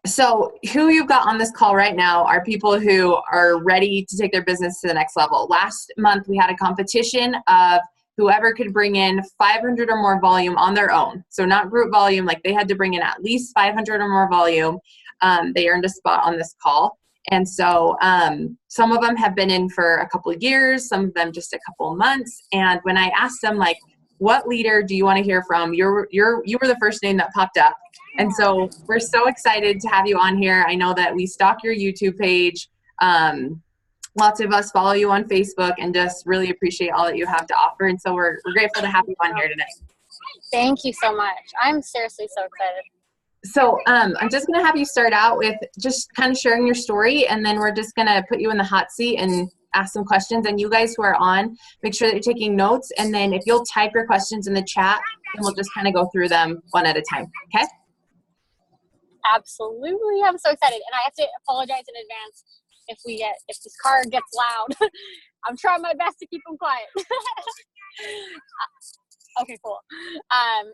So who you've got on this call right now are people who are ready to take their business to the next level. Last month, we had a competition of whoever could bring in 500 or more volume on their own. So not group volume, like they had to bring in at least 500 or more volume. They earned a spot on this call. And so some of them have been in for a couple of years, some of them just a couple of months. And when I asked them, like, what leader do you want to hear from? You were the first name that popped up. And so we're so excited to have you on here. I know that we stalk your YouTube page. Lots of us follow you on Facebook and just really appreciate all that you have to offer. And so we're grateful to have you on here today. Thank you so much. I'm seriously so excited. So I'm just going to have you start out with just kind of sharing your story, and then we're just going to put you in the hot seat and ask some questions. And you guys who are on, make sure that you're taking notes. And then if you'll type your questions in the chat, then we'll just kind of go through them one at a time. Okay? Absolutely. I'm so excited. And I have to apologize in advance if this car gets loud. I'm trying my best to keep them quiet. Okay, cool.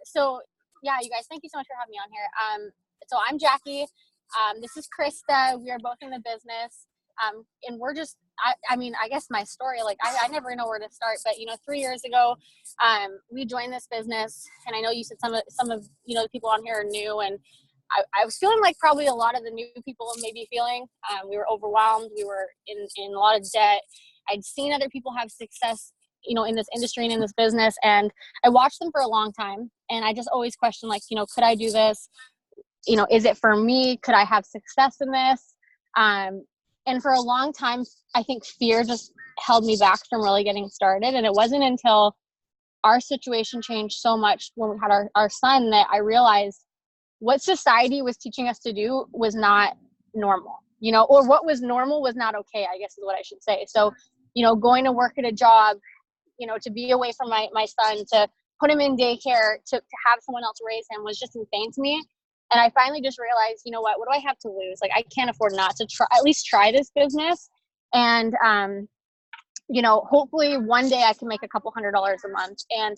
So yeah, you guys, thank you so much for having me on here. So I'm Jackie. This is Krista. We are both in the business. And we're just, I guess my story, like I never know where to start, but 3 years ago, we joined this business, and I know you said some of the people on here are new, and I was feeling like probably a lot of the new people may be feeling. We were overwhelmed. We were in a lot of debt. I'd seen other people have success, in this industry and in this business, and I watched them for a long time. And I just always questioned, like, could I do this? Is it for me? Could I have success in this? And for a long time, I think fear just held me back from really getting started. And it wasn't until our situation changed so much when we had our son that I realized what society was teaching us to do was not normal, or what was normal was not okay, I guess is what I should say. So, going to work at a job, to be away from my son, to put him in daycare, to have someone else raise him was just insane to me. And I finally just realized, what do I have to lose? Like, I can't afford not to at least try this business. And, hopefully one day I can make a couple $100s a month. And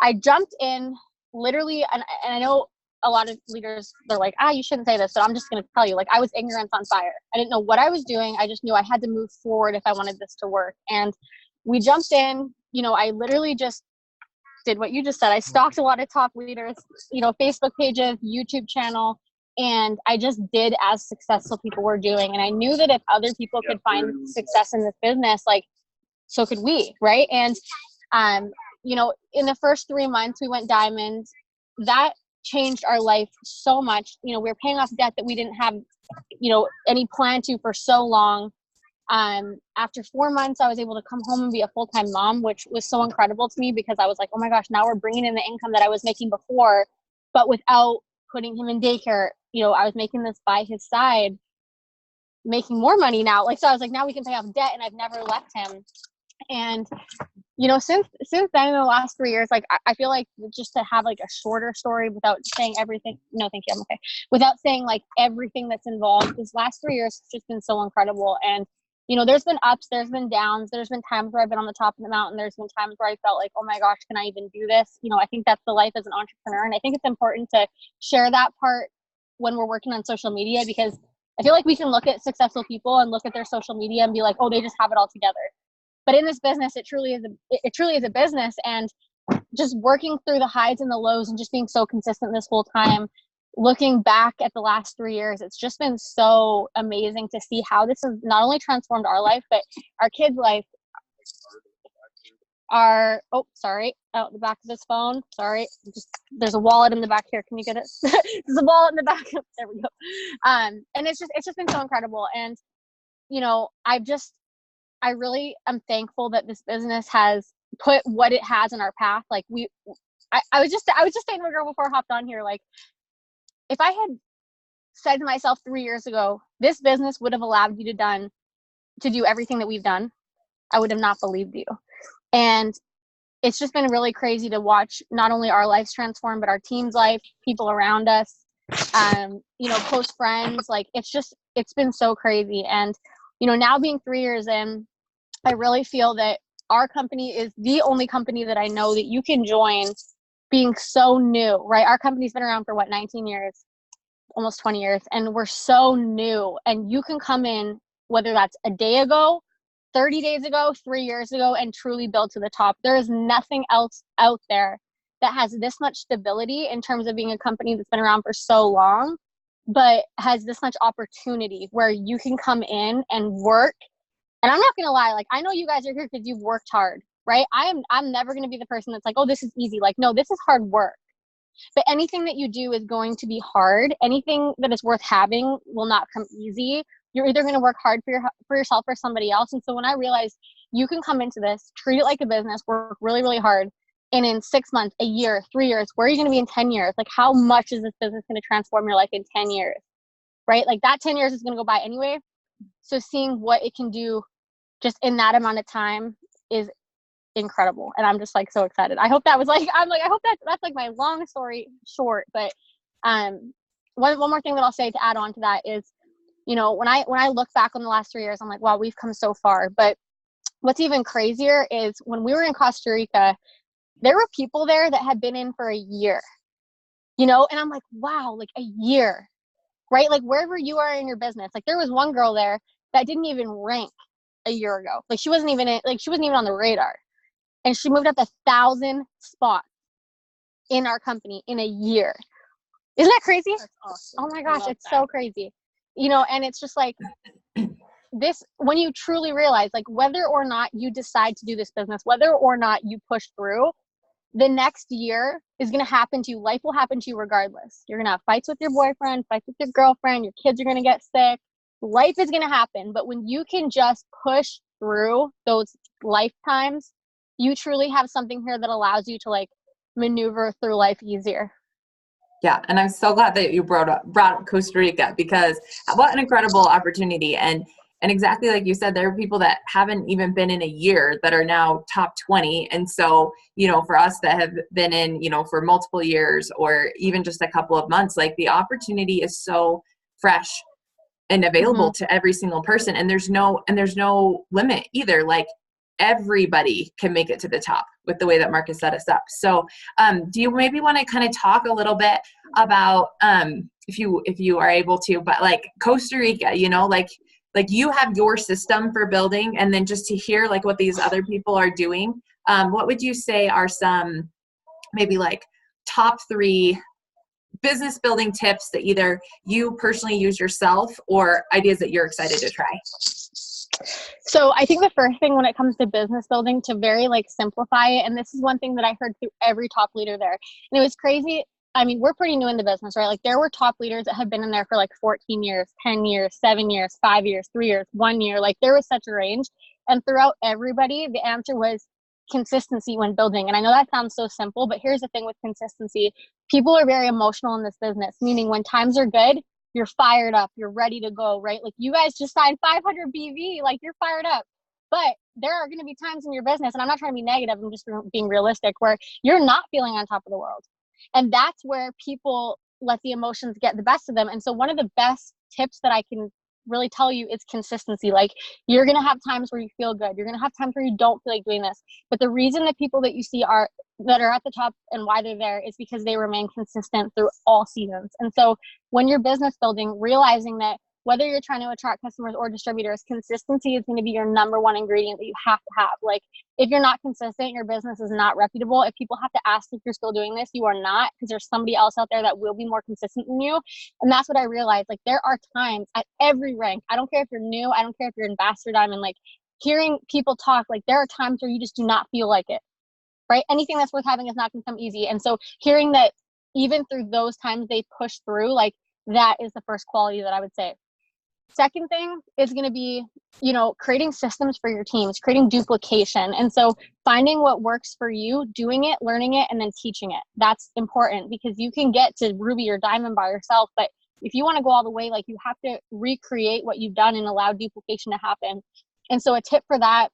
I jumped in literally, and I know a lot of leaders, they're like, you shouldn't say this, but I'm just going to tell you, like, I was ignorance on fire. I didn't know what I was doing. I just knew I had to move forward if I wanted this to work. And we jumped in, I literally just did what you just said. I stalked a lot of top leaders, Facebook pages, YouTube channel, and I just did as successful people were doing. And I knew that if other people could find success in this business, like, so could we, right? And, in the first 3 months, we went diamond. That changed our life so much. We were paying off debt that we didn't have, any plan to for so long. After 4 months, I was able to come home and be a full-time mom, which was so incredible to me because I was like, oh my gosh, now we're bringing in the income that I was making before, but without putting him in daycare. I was making this by his side, making more money now. Like, so I was like, now we can pay off debt, and I've never left him. And, since then, in the last 3 years, like, I feel like just to have like a shorter story without saying everything, no, thank you, I'm okay. Without saying like everything that's involved, this last 3 years has just been so incredible. And, there's been ups, there's been downs, there's been times where I've been on the top of the mountain. There's been times where I felt like, oh my gosh, can I even do this? I think that's the life as an entrepreneur. And I think it's important to share that part when we're working on social media, because I feel like we can look at successful people and look at their social media and be like, oh, they just have it all together. But in this business, it truly is a business. And just working through the highs and the lows and just being so consistent this whole time, looking back at the last 3 years, it's just been so amazing to see how this has not only transformed our life, but our kids' life. Out the back of this phone. Sorry. There's a wallet in the back here. Can you get it? There's a wallet in the back. There we go. And it's just been so incredible. And, I really am thankful that this business has put what it has in our path. Like, I was just saying to a girl before I hopped on here, like, if I had said to myself 3 years ago, this business would have allowed you to do everything that we've done, I would have not believed you. And it's just been really crazy to watch not only our lives transform, but our team's life, people around us, close friends. Like, it's been so crazy. And, now being 3 years in, I really feel that our company is the only company that I know that you can join being so new, right? Our company's been around for 19 years. almost 20 years, and we're so new, and you can come in, whether that's a day ago, 30 days ago, 3 years ago, and truly build to the top. There is nothing else out there that has this much stability in terms of being a company that's been around for so long, but has this much opportunity where you can come in and work. And I'm not going to lie, like, I know you guys are here because you've worked hard, right? I'm never going to be the person that's like, oh, this is easy. Like, no, this is hard work. But anything that you do is going to be hard. Anything that is worth having will not come easy. You're either going to work hard for yourself or somebody else. And so when I realized you can come into this, treat it like a business, work really, really hard, and in 6 months, a year, 3 years, where are you going to be in 10 years? Like, how much is this business going to transform your life in 10 years, right? Like, that 10 years is going to go by anyway. So seeing what it can do just in that amount of time is incredible. And I'm just like so excited. I hope that was like, I hope that's like my long story short. But one more thing that I'll say to add on to that is, you know, when I look back on the last 3 years, I'm like, wow, we've come so far. But what's even crazier is when we were in Costa Rica, there were people there that had been in for a year, you know, and I'm like, wow, like a year, right? Like wherever you are in your business, like there was one girl there that didn't even rank a year ago. Like she wasn't even on the radar, and she moved up 1,000 spots in our company in a year. Isn't that crazy? That's awesome. Oh my gosh, it's so crazy. You know, and it's just like this, when you truly realize, like, whether or not you decide to do this business, whether or not you push through, the next year is going to happen to you. Life will happen to you regardless. You're going to have fights with your boyfriend, fights with your girlfriend, your kids are going to get sick. Life is going to happen. But when you can just push through those lifetimes, you truly have something here that allows you to like maneuver through life easier. Yeah, and I'm so glad that you brought up Costa Rica, because what an incredible opportunity. And exactly like you said, there are people that haven't even been in a year that are now top 20. And so, you know, for us that have been in, you know, for multiple years or even just a couple of months, like the opportunity is so fresh and available to every single person. And there's no limit either. Like everybody can make it to the top with the way that Marcus set us up. So do you maybe want to kind of talk a little bit about if you are able to, but like Costa Rica, you know, like you have your system for building, and then just to hear like what these other people are doing, what would you say are some maybe like top 3 business building tips that either you personally use yourself or ideas that you're excited to try? So I think the first thing when it comes to business building, to very like simplify it, and this is one thing that I heard through every top leader there, and it was crazy. I mean, we're pretty new in the business, right? Like there were top leaders that have been in there for like 14 years, 10 years, 7 years, 5 years, 3 years, 1 year. Like there was such a range. And throughout everybody, the answer was consistency when building. And I know that sounds so simple, but here's the thing with consistency. People are very emotional in this business, meaning when times are good, you're fired up, you're ready to go, right? Like you guys just signed 500 BV, like you're fired up. But there are going to be times in your business, and I'm not trying to be negative, I'm just being realistic, where you're not feeling on top of the world. And that's where people let the emotions get the best of them. And so one of the best tips that I can really tell you is consistency. Like you're going to have times where you feel good. You're going to have times where you don't feel like doing this. But the reason that people that you see that are at the top and why they're there is because they remain consistent through all seasons. And so when you're business building, realizing that whether you're trying to attract customers or distributors, consistency is going to be your number one ingredient that you have to have. Like if you're not consistent, your business is not reputable. If people have to ask if you're still doing this, you are not, because there's somebody else out there that will be more consistent than you. And that's what I realized. Like there are times at every rank, I don't care if you're new, I don't care if you're ambassador diamond, like hearing people talk, like there are times where you just do not feel like it, right? Anything that's worth having is not going to come easy. And so hearing that even through those times they push through, like that is the first quality that I would say. Second thing is going to be, you know, creating systems for your teams, creating duplication. And so finding what works for you, doing it, learning it, and then teaching it. That's important, because you can get to Ruby or Diamond by yourself. But if you want to go all the way, like you have to recreate what you've done and allow duplication to happen. And so a tip for that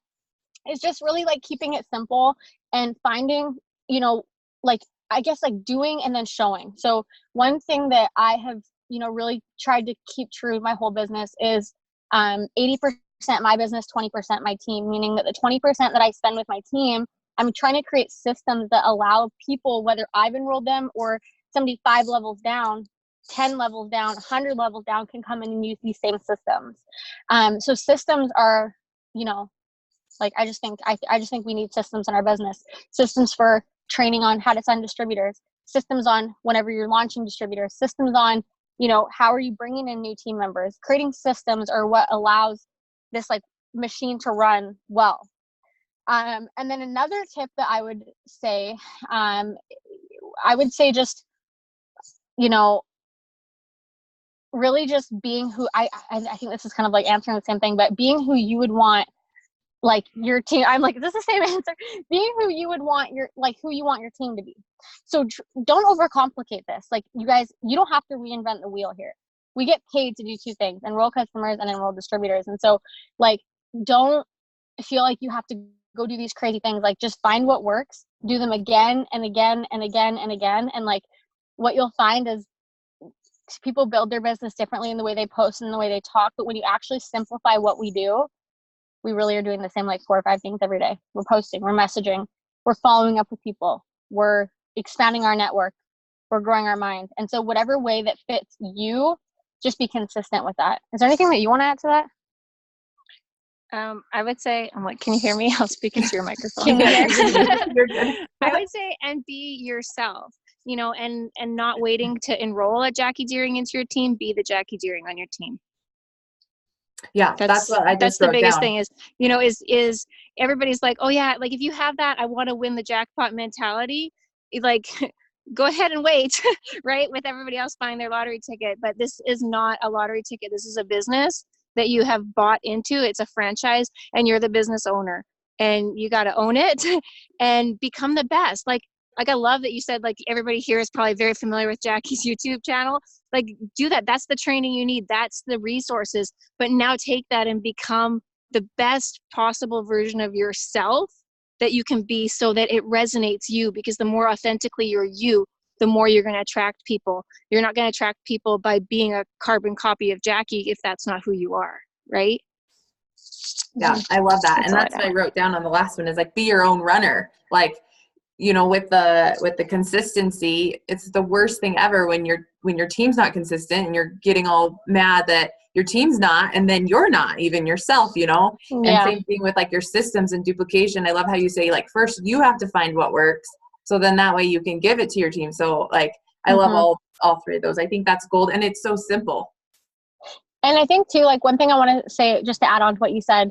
is just really like keeping it simple and finding, you know, like, I guess like doing and then showing. So one thing that I have, you know, really tried to keep true my whole business is 80% my business, 20% my team, meaning that the 20% that I spend with my team, I'm trying to create systems that allow people, whether I've enrolled them or somebody 5 levels down, 10 levels down, 100 levels down can come in and use these same systems. So systems are, you know, like I just think we need systems in our business. Systems for training on how to sign distributors, systems on whenever you're launching distributors, systems on, you know, how are you bringing in new team members? Creating systems are what allows this like machine to run well. And then another tip that I would say, just, you know, really just being who I think this is kind of like answering the same thing, but being who you would want, like your team. I'm like, is this the same answer? Being who you would want who you want your team to be. So don't overcomplicate this. Like you guys, you don't have to reinvent the wheel here. We get paid to do two things: enroll customers and enroll distributors. And so like, don't feel like you have to go do these crazy things. Like just find what works, do them again and again and again and again. And like what you'll find is people build their business differently in the way they post and the way they talk. But when you actually simplify what we do, we really are doing the same like 4 or 5 things every day. We're posting, we're messaging, we're following up with people, we're expanding our network, we're growing our mind. And so whatever way that fits you, just be consistent with that. Is there anything that you want to add to that? I would say, I'm like, can you hear me? I'll speak into your microphone. You're good. I would say, and be yourself, you know, and not waiting to enroll a Jacquie Deering into your team, be the Jacquie Deering on your team. Yeah, that's what I just that's the wrote biggest down. thing is, you know, is everybody's like, oh yeah, like if you have that, I want to win the jackpot mentality, like go ahead and wait, right? With everybody else buying their lottery ticket. But this is not a lottery ticket. This is a business that you have bought into. It's a franchise and you're the business owner and you got to own it and become the best. Like I love that you said, like, everybody here is probably very familiar with Jacquie's YouTube channel. Like, do that. That's the training you need. That's the resources. But now take that and become the best possible version of yourself that you can be, so that it resonates you, because the more authentically you're you, the more you're going to attract people. You're not going to attract people by being a carbon copy of Jacquie if that's not who you are, right? Yeah, I love that. And that's what I wrote down on the last one, is like, be your own runner. Like, you know, with the consistency, it's the worst thing ever when your team's not consistent and you're getting all mad that your team's not, and then you're not even yourself, you know? Yeah. And same thing with like your systems and duplication. I love how you say, like, first you have to find what works, so then that way you can give it to your team. So like, I love all 3 of those. I think that's gold, and it's so simple. And I think too, like, one thing I want to say, just to add on to what you said,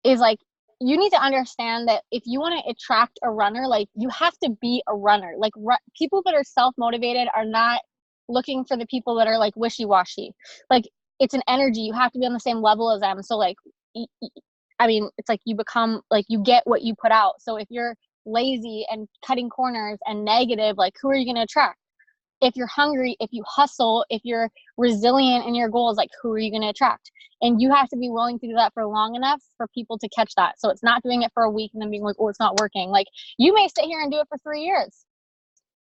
is like, you need to understand that if you want to attract a runner, like, you have to be a runner. Like, people that are self-motivated are not looking for the people that are like wishy-washy. Like, it's an energy. You have to be on the same level as them. So like, I mean, it's like you become, like, you get what you put out. So if you're lazy and cutting corners and negative, like, who are you going to attract? If you're hungry, if you hustle, if you're resilient in your goals, like, who are you going to attract? And you have to be willing to do that for long enough for people to catch that. So it's not doing it for a week and then being like, oh, it's not working. Like, you may sit here and do it for 3 years,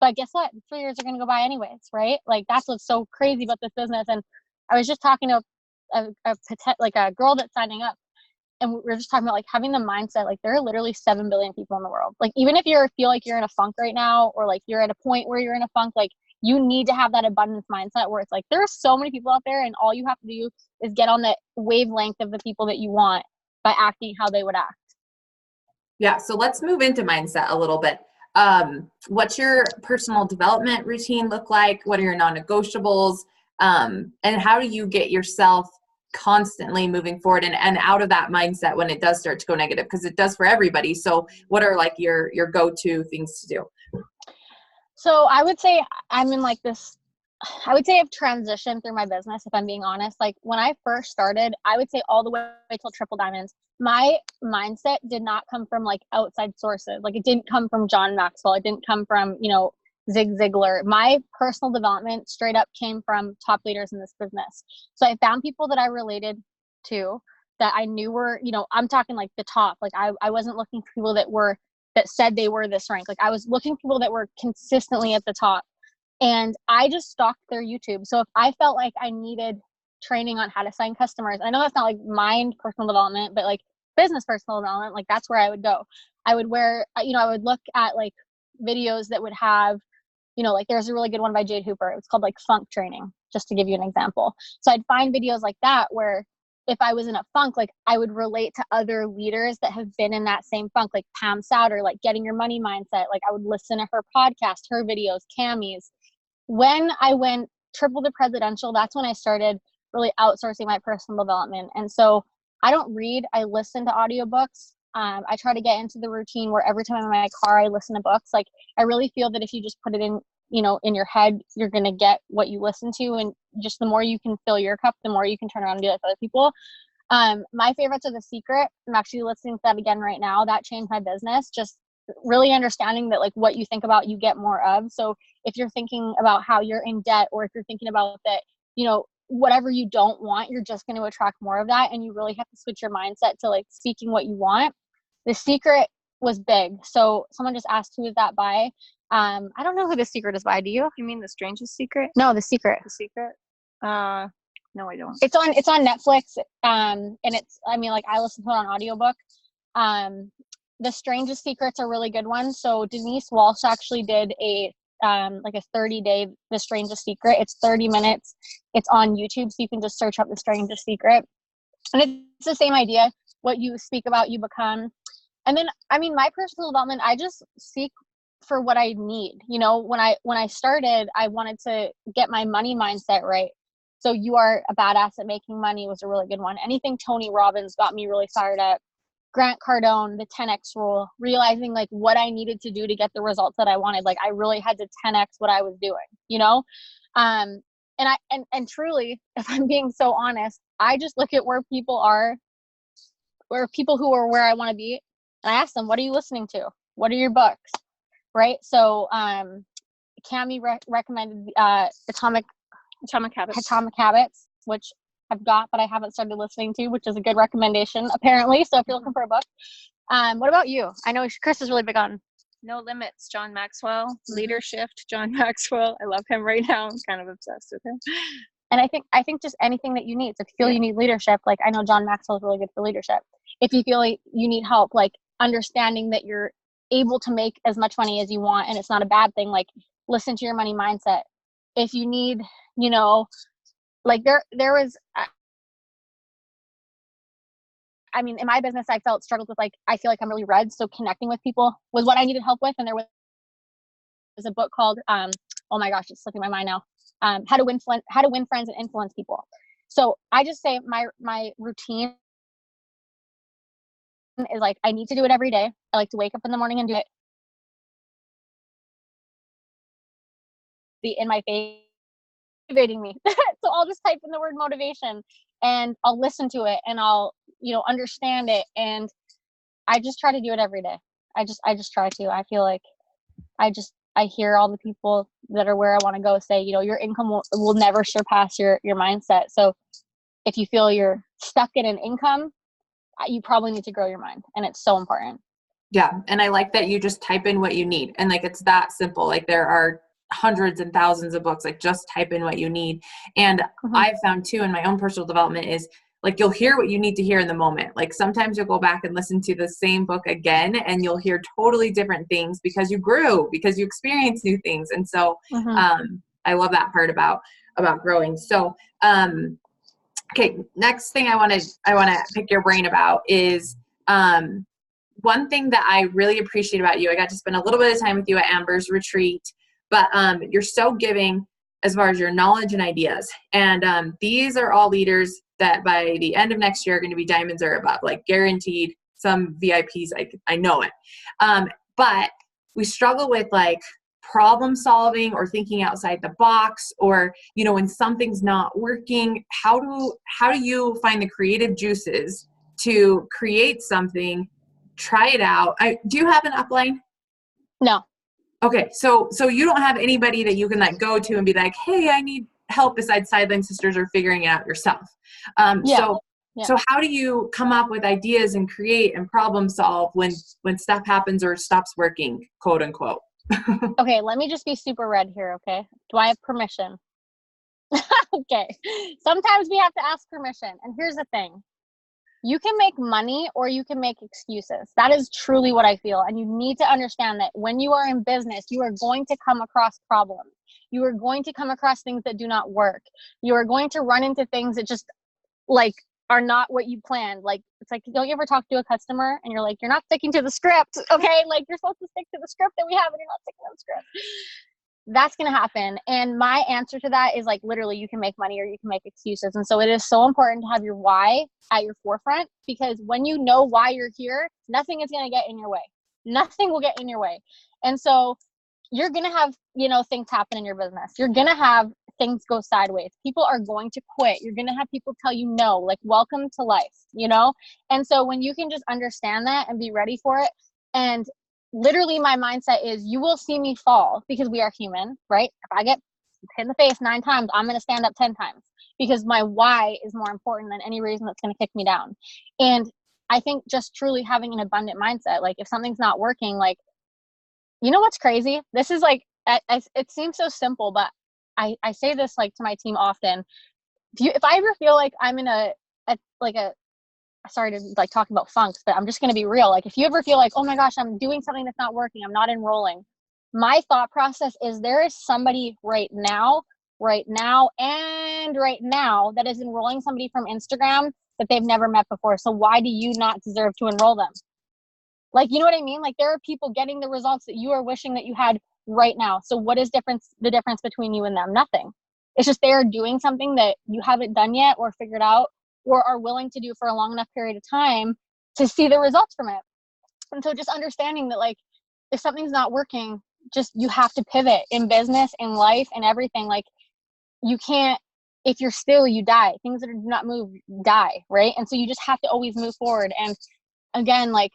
but guess what? 3 years are going to go by anyways, right? Like, that's what's so crazy about this business. And I was just talking to a girl that's signing up, and we were just talking about, like, having the mindset, like, there are literally 7 billion people in the world. Like, even if you feel like you're in a funk right now, or like you're at a point where you're in a funk, like, you need to have that abundance mindset where it's like, there are so many people out there, and all you have to do is get on the wavelength of the people that you want by acting how they would act. Yeah. So let's move into mindset a little bit. What's your personal development routine look like? What are your non-negotiables? And how do you get yourself constantly moving forward and out of that mindset when it does start to go negative? Because it does for everybody. So what are like your go-to things to do? So I would say I'm in like this, I would say I've transitioned through my business, if I'm being honest. Like, when I first started, I would say all the way till Triple Diamonds, my mindset did not come from like outside sources. Like, it didn't come from John Maxwell. It didn't come from, you know, Zig Ziglar. My personal development straight up came from top leaders in this business. So I found people that I related to, that I knew were, you know, I'm talking like the top. Like, I wasn't looking for people that said they were this rank. Like, I was looking for people that were consistently at the top. And I just stalked their YouTube. So if I felt like I needed training on how to sign customers, I know that's not like mind personal development, but like business personal development, like, that's where I would go. I would I would look at like videos that would have like there's a really good one by Jade Hooper. It's called like funk training, just to give you an example. So I'd find videos like that where if I was in a funk, like I would relate to other leaders that have been in that same funk, like Pam Souter, like Getting Your Money Mindset. Like I would listen to her podcast, her videos, Cammie's. When I went triple the presidential, that's when I started really outsourcing my personal development. And so I don't read, I listen to audiobooks. I try to get into the routine where every time I'm in my car, I listen to books. Like I really feel that if you just put it in, in your head, you're going to get what you listen to. And just the more you can fill your cup, the more you can turn around and do that for other people. My favorites are The Secret. I'm actually listening to that again right now. That changed my business. Just really understanding that like what you think about, you get more of. So if you're thinking about how you're in debt, or if you're thinking about that, whatever you don't want, you're just going to attract more of that. And you really have to switch your mindset to like speaking what you want. The Secret was big. So someone just asked, who is that by? I don't know who The Secret is by. Do you? You mean The Strangest Secret? No, The Secret. The Secret? No, I don't. It's on Netflix. And it's, I listen to it on audiobook. The Strangest Secret's a really good one. So Denise Walsh actually did a 30-day The Strangest Secret. It's 30 minutes. It's on YouTube, so you can just search up The Strangest Secret. And it's the same idea. What you speak about, you become. And then, my personal development, I just seek for what I need. When I started, I wanted to get my money mindset right. So You Are a Badass at Making Money was a really good one. Anything Tony Robbins got me really fired up. Grant Cardone, the 10X rule, realizing like what I needed to do to get the results that I wanted. Like I really had to 10X what I was doing, and truly, if I'm being so honest, I just look at where people are, where people who are where I want to be. And I ask them, what are you listening to? What are your books? Right. So, Cammie recommended, Atomic Habits, which I've got, but I haven't started listening to, which is a good recommendation apparently. So if you're looking for a book, what about you? I know Chris is really big on No Limits, John Maxwell. Leadership, John Maxwell. I love him right now. I'm kind of obsessed with him. And I think just anything that you need. So if you feel you need leadership, like I know John Maxwell is really good for leadership. If you feel like you need help, like understanding that you're able to make as much money as you want and it's not a bad thing, like listen to your money mindset. If you need, like there was, in my business, I struggled with I feel like I'm really red. So connecting with people was what I needed help with. And there was a book called, oh my gosh, it's slipping my mind now. How to Win Friends and Influence People. So I just say my routine is like, I need to do it every day. I like to wake up in the morning and do it. Be in my face, motivating me. So I'll just type in the word motivation and I'll listen to it and I'll, understand it. And I just try to do it every day. I just try to. I feel like I hear all the people that are where I want to go say, your income will never surpass your mindset. So if you feel you're stuck in an income, you probably need to grow your mind. And it's so important. Yeah. And I like that you just type in what you need. And it's that simple. Like there are hundreds and thousands of books, like just type in what you need. And I've found too in my own personal development is like, you'll hear what you need to hear in the moment. Like sometimes you'll go back and listen to the same book again and you'll hear totally different things because you grew, because you experienced new things. And so I love that part about growing. So, okay. Next thing I want to pick your brain about is, one thing that I really appreciate about you. I got to spend a little bit of time with you at Amber's retreat, but you're so giving as far as your knowledge and ideas. And these are all leaders that by the end of next year are going to be diamonds or above, like guaranteed. Some VIPs, I know it. But we struggle with problem solving or thinking outside the box, or when something's not working, how do you find the creative juices to create something, try it out? Do you have an upline? No. Okay. So you don't have anybody that you can go to and be like, hey, I need help besides Sideline Sisters, or figuring it out yourself. So how do you come up with ideas and create and problem solve when stuff happens or stops working, quote unquote? Okay, let me just be super red here, okay? Do I have permission? Okay. Sometimes we have to ask permission. And here's the thing. You can make money or you can make excuses. That is truly what I feel. And you need to understand that when you are in business, you are going to come across problems. You are going to come across things that do not work. You are going to run into things that just like are not what you planned. Like, it's like, don't you ever talk to a customer and you're like, you're not sticking to the script, okay? Like, you're supposed to stick to the script that we have and you're not sticking to the script. That's going to happen. And my answer to that is like, literally, you can make money or you can make excuses. And so it is so important to have your why at your forefront, because when you know why you're here, nothing is going to get in your way. Nothing will get in your way. And so you're going to have, you know, things happen in your business. You're going to have things go sideways. People are going to quit. You're going to have people tell you no, like, welcome to life, you know? And so when you can just understand that and be ready for it, and literally my mindset is you will see me fall because we are human, right? If I get hit in the face 9 times, I'm going to stand up 10 times because my why is more important than any reason that's going to kick me down. And I think just truly having an abundant mindset, like if something's not working, like, you know what's crazy? This is like, it seems so simple, but I say this like to my team often. If I ever feel like I'm in a sorry to like talk about funks, but I'm just going to be real. Like if you ever feel like, oh my gosh, I'm doing something that's not working, I'm not enrolling. My thought process is there is somebody right now, and right now that is enrolling somebody from Instagram that they've never met before. So why do you not deserve to enroll them? Like, you know what I mean? Like there are people getting the results that you are wishing that you had right now. So what is the difference between you and them? Nothing. It's just they're doing something that you haven't done yet or figured out or are willing to do for a long enough period of time to see the results from it. And so just understanding that, like, if something's not working, just you have to pivot in business, in life, and everything. Like, you can't, if you're still, you die. Things that do not move die, right? And so you just have to always move forward. And again, like,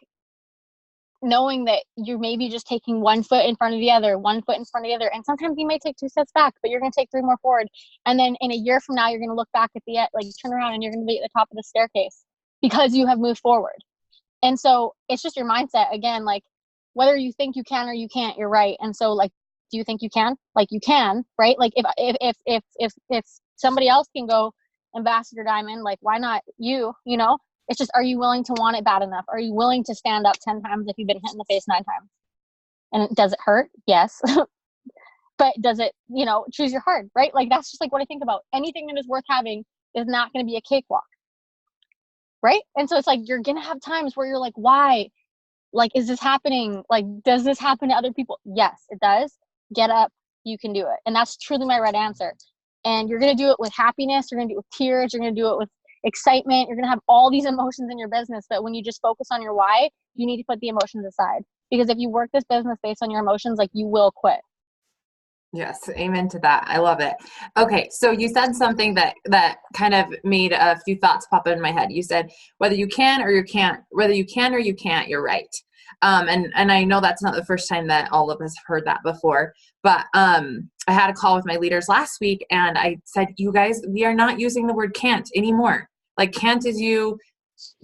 knowing that you're maybe just taking 1 foot in front of the other, 1 foot in front of the other. And sometimes you may take 2 steps back, but you're going to take 3 more forward. And then in a year from now, you're going to look back at the, like, turn around and you're going to be at the top of the staircase because you have moved forward. And so it's just your mindset. Again, like, whether you think you can or you can't, you're right. And so, like, do you think you can? Like, you can, right? Like if somebody else can go Ambassador Diamond, like, why not you, you know? It's just, are you willing to want it bad enough? Are you willing to stand up 10 times if you've been hit in the face 9 times? And does it hurt? Yes. But does it, you know, choose your heart, right? Like, that's just like what I think about. Anything that is worth having is not going to be a cakewalk, right? And so it's like, you're going to have times where you're like, why? Like, is this happening? Like, does this happen to other people? Yes, it does. Get up. You can do it. And that's truly my right answer. And you're going to do it with happiness. You're going to do it with tears. You're going to do it with excitement. You're going to have all these emotions in your business, but when you just focus on your why, you need to put the emotions aside, because if you work this business based on your emotions, like, you will quit. Yes, amen to that. I love it. Okay, so you said something that kind of made a few thoughts pop in my head. You said whether you can or you can't, you're right. And I know that's not the first time that all of us have heard that before, but I had a call with my leaders last week and I said, you guys, we are not using the word can't anymore. Like, can't is you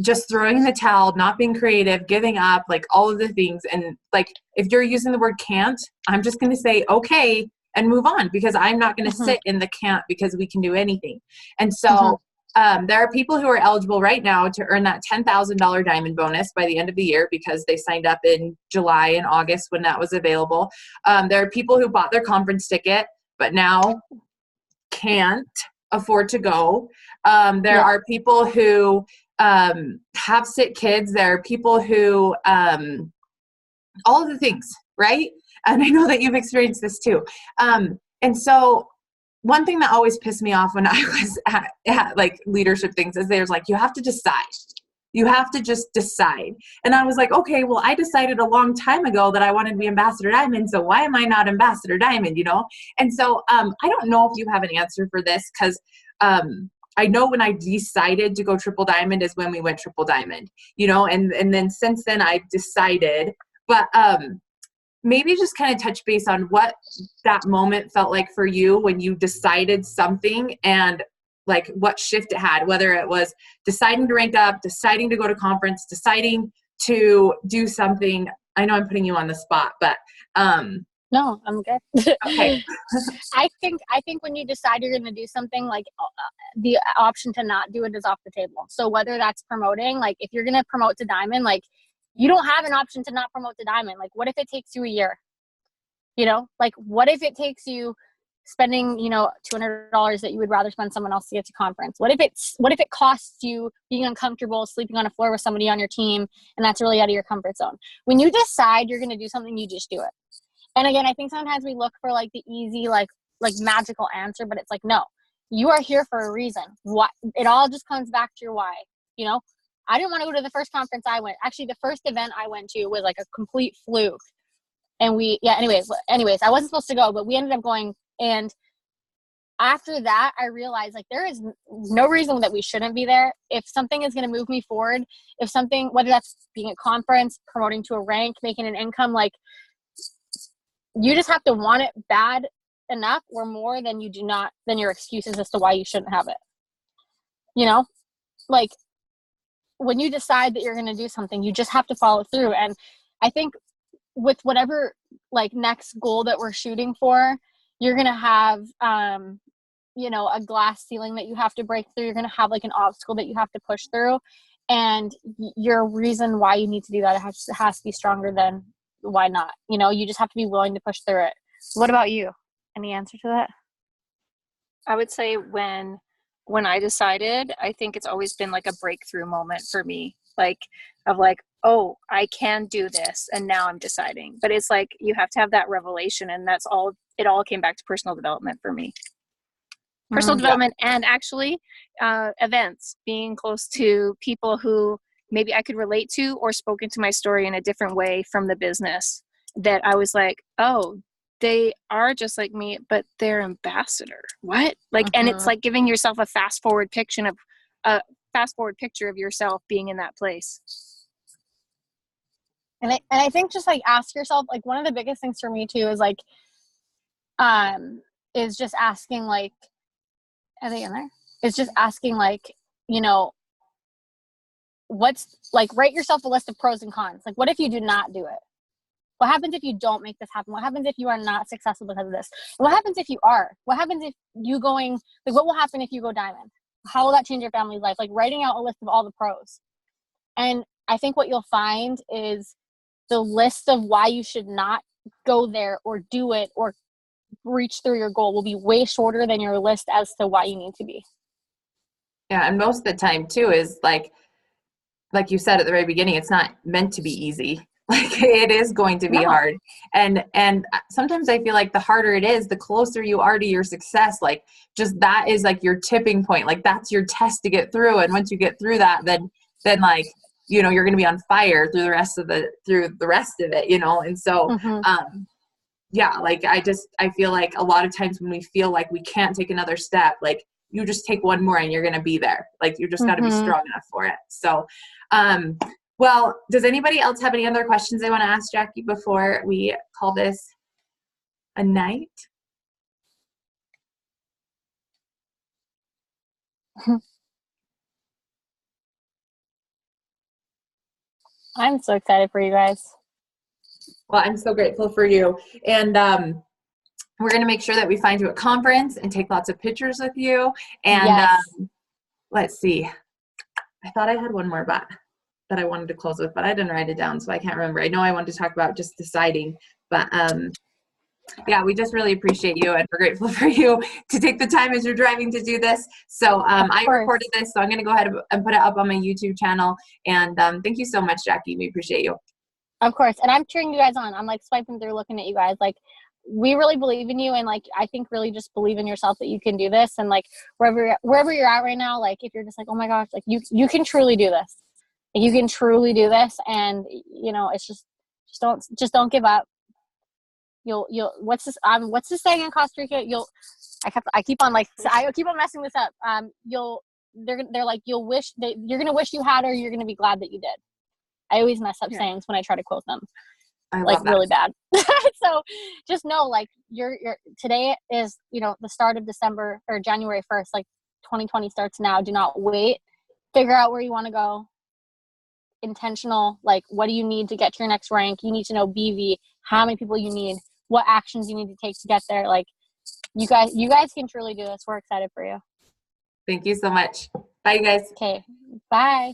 just throwing in the towel, not being creative, giving up, like all of the things. And like, if you're using the word can't, I'm just going to say, okay, and move on, because I'm not going to sit in the can't, because we can do anything. And so there are people who are eligible right now to earn that $10,000 diamond bonus by the end of the year because they signed up in July and August when that was available. There are people who bought their conference ticket, but now can't afford to go. There are people who have sick kids. There are people who, all of the things, right? And I know that you've experienced this too. And so one thing that always pissed me off when I was at like leadership things is there's like, you have to decide. You have to just decide. And I was like, okay, well, I decided a long time ago that I wanted to be Ambassador Diamond. So why am I not Ambassador Diamond, you know? And so I don't know if you have an answer for this, because I know when I decided to go Triple Diamond is when we went Triple Diamond, you know, and then since then I've decided, but maybe just kind of touch base on what that moment felt like for you when you decided something, and like what shift it had, whether it was deciding to rank up, deciding to go to conference, deciding to do something. I know I'm putting you on the spot, but No, I'm good. Okay. I think when you decide you're going to do something, like the option to not do it is off the table. So whether that's promoting, like if you're going to promote to Diamond, like you don't have an option to not promote to Diamond. Like what if it takes you a year? Like what if it takes you spending, $200 that you would rather spend someone else to get to conference? What if it costs you being uncomfortable, sleeping on a floor with somebody on your team, and that's really out of your comfort zone? When you decide you're going to do something, you just do it. And again, I think sometimes we look for like the easy, like magical answer, but it's like, no, you are here for a reason. What it all just comes back to your why. I didn't want to go to the first conference I went. Actually, the first event I went to was like a complete fluke. And anyways, I wasn't supposed to go, but we ended up going. And after that, I realized like there is no reason that we shouldn't be there. If something is going to move me forward, if something, whether that's being at conference, promoting to a rank, making an income, like you just have to want it bad enough or more than your excuses as to why you shouldn't have it. Like when you decide that you're going to do something, you just have to follow through. And I think with whatever like next goal that we're shooting for, you're going to have, a glass ceiling that you have to break through. You're going to have like an obstacle that you have to push through. And your reason why you need to do that has to be stronger than why not. You just have to be willing to push through it. What about you? Any answer to that? I would say when I decided, I think it's always been like a breakthrough moment for me, oh, I can do this, and now I'm deciding. But it's like you have to have that revelation, and that's all. It all came back to personal development for me. Personal development, and actually events, being close to people who maybe I could relate to or spoke into my story in a different way from the business, that I was like, oh, they are just like me, but they're ambassador. What? Like, and it's like giving yourself a fast forward picture of yourself being in that place. And I think just like ask yourself, like one of the biggest things for me too is like, is just asking like, are they in there? It's just asking like, what's like, write yourself a list of pros and cons. Like, what if you do not do it? What happens if you don't make this happen? What happens if you are not successful because of this? What happens if you are? What happens if you what will happen if you go Diamond? How will that change your family's life? Like writing out a list of all the pros. And I think what you'll find is the list of why you should not go there or do it or reach through your goal will be way shorter than your list as to why you need to be. Yeah. And most of the time too is like you said at the very beginning, it's not meant to be easy. Like it is going to be hard. And sometimes I feel like the harder it is, the closer you are to your success. Like just that is like your tipping point. Like that's your test to get through. And once you get through that, then like, you're going to be on fire through the rest of it, And so, yeah, like I feel like a lot of times when we feel like we can't take another step, like you just take one more and you're going to be there. Like you just got to be strong enough for it. So, well, does anybody else have any other questions they want to ask Jacquie before we call this a night? I'm so excited for you guys. Well, I'm so grateful for you. And we're going to make sure that we find you a conference and take lots of pictures with you. And let's see. I thought I had one more that I wanted to close with, but I didn't write it down, so I can't remember. I know I wanted to talk about just deciding, but yeah, we just really appreciate you, and we're grateful for you to take the time as you're driving to do this. So I recorded this, so I'm going to go ahead and put it up on my YouTube channel. And thank you so much, Jacquie. We appreciate you. Of course. And I'm cheering you guys on. I'm like swiping through looking at you guys. Like we really believe in you, and like I think really just believe in yourself that you can do this. And like wherever you're at right now, like if you're just like, oh my gosh, like you can truly do this. You can truly do this, and it's just don't give up. You'll what's this saying in Costa Rica? I keep on messing this up. They're like you're gonna wish you had, or you're gonna be glad that you did. I always mess up sayings when I try to quote them. I love like that. Really bad. So just know, like you're today is the start of December or January 1st. Like 2020 starts now. Do not wait. Figure out where you want to go. Intentional. Like what do you need to get to your next rank? You need to know BV, how many people you need, what actions you need to take to get there. Like you guys can truly do this. We're excited for you. Thank you so much. Bye, you guys. Okay. Bye.